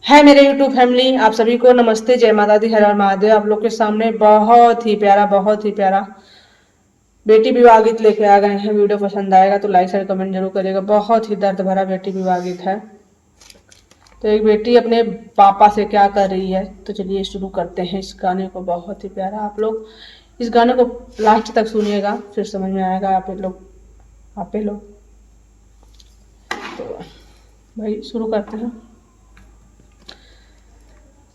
है मेरे YouTube family, आप सभी को नमस्ते, जय माता दी, हर हर महादेव। आप लोग के सामने बहुत ही प्यारा बेटी विवाह गीत लेके आ गए हैं। वीडियो पसंद आएगा तो लाइक शेयर कमेंट जरूर करिएगा। बहुत ही दर्द भरा बेटी विवाह गीत है। तो एक बेटी अपने पापा से क्या कर रही है, तो चलिए शुरू करते हैं इस गाने को। बहुत ही प्यारा, आप लोग इस गाने को लास्ट तक सुनिएगा, फिर समझ में आएगा आप लोग। तो भाई शुरू करते हैं।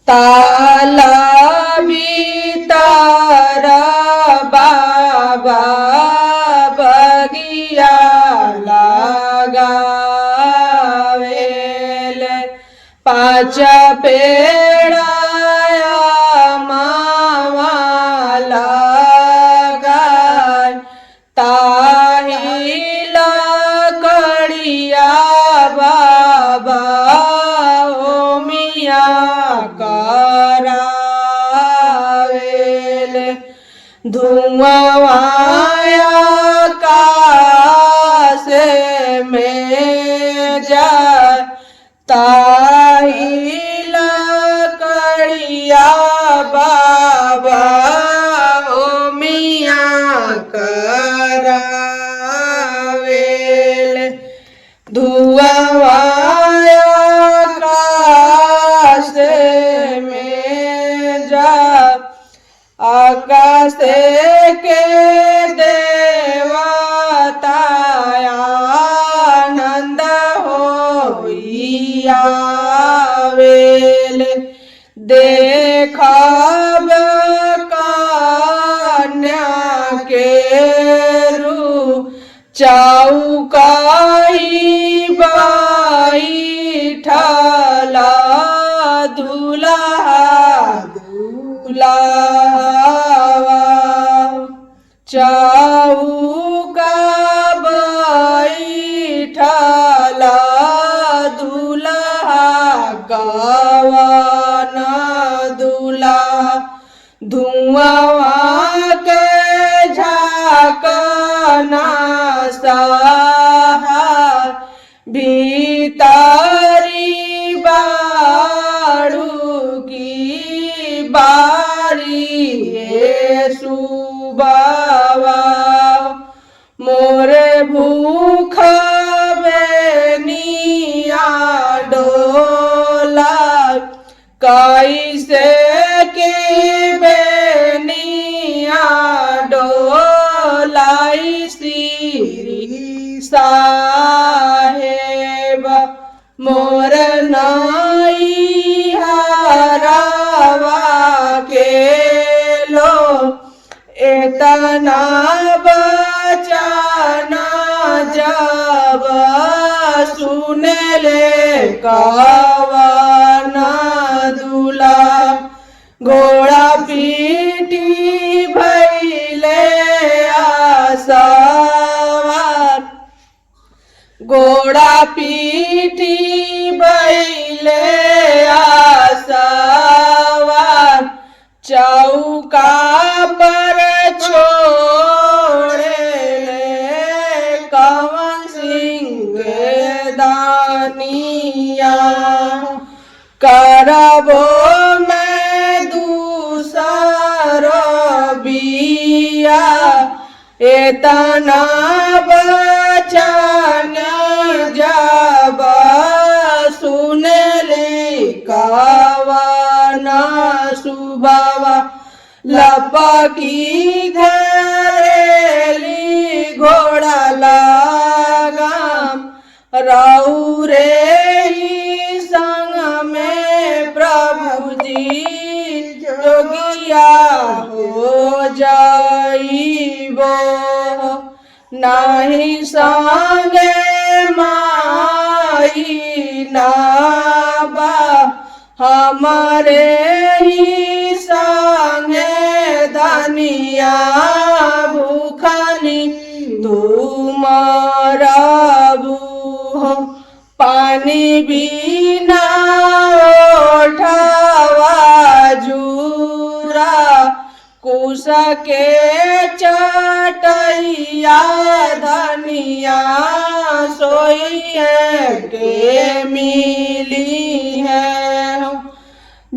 ताला भी तारा बाबा बगिया लगावेल, पाँच पेड़ाया मावा लगाय, ताही लकड़िया बाबा करावेल, धुआं आकाश में जाए, ताही लकड़िया बाबा ओ मियाँ करावेल, धुआं आकाश में जा, आकाश के देवता आनंद होई आवेल, देखब कन्या के रूप, चौकाई बैठला दुल्हा दुल्हावा, चौका बैठला दुल्हा कवन दुल्हा, धुआं के झाकना सहा, भीतरी बाड़ू की बारी सुबावा, मोरे भूख बेनिया डोला, कैसे की बेनिया डोलाई श्री साहेब, मोर नाई हरावा के लो, एतना बचाना जब सुने ले कवन दूल्हा, घोड़ा पीटी भैले आसवार, घोड़ा पीटी भैले आसवार, चौका पर छोड़े कवन सिंह दानिया, करबो मैं दूसरो बिया, एतना बचन जब सुने ले कवन सुबावा, लपकी धरेली घोड़ा लगाम, रौरे ही संग में प्रभु जी जोगिया हो जाइबो, नाही संगे माई नाबा, हमारे ही संगे धनिया भूखनी तुमरबू, पानी बिना ओठवा जूरा, कुश के चटैया धनिया सोई है के मिली है।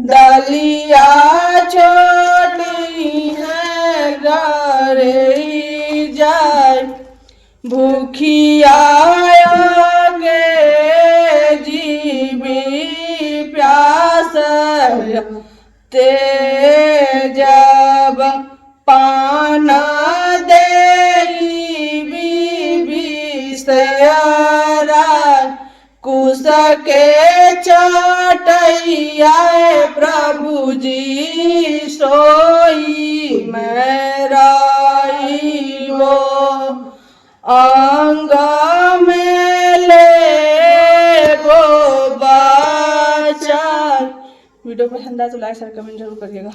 दलिया छोटी है घरे जाय भूखिया के जीवी प्यास ते जब पाना कुश के चटैया प्रभु जी सोई मेराई वो अंग में ले वो बच्चा। वीडियो पसंद आए तो लाइक शेयर कमेंट जरूर करिएगा।